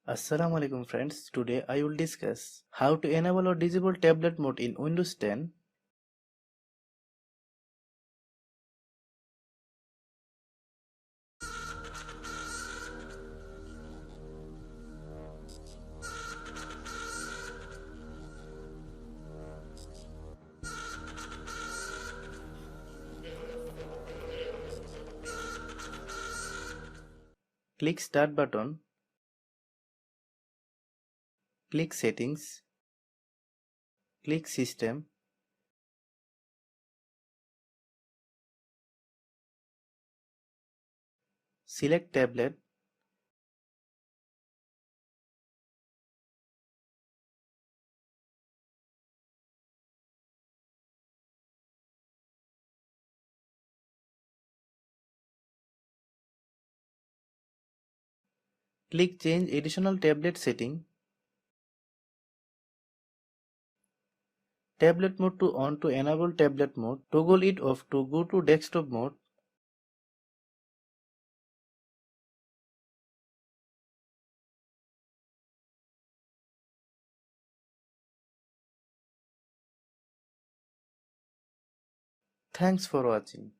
Assalamu alaikum friends. Today I will discuss how to enable or disable tablet mode in Windows 10. Click Start button, click Settings, click System, select Tablet, click Change additional tablet setting, tablet mode to on to enable tablet mode, toggle it off to go to desktop mode. Thanks for watching.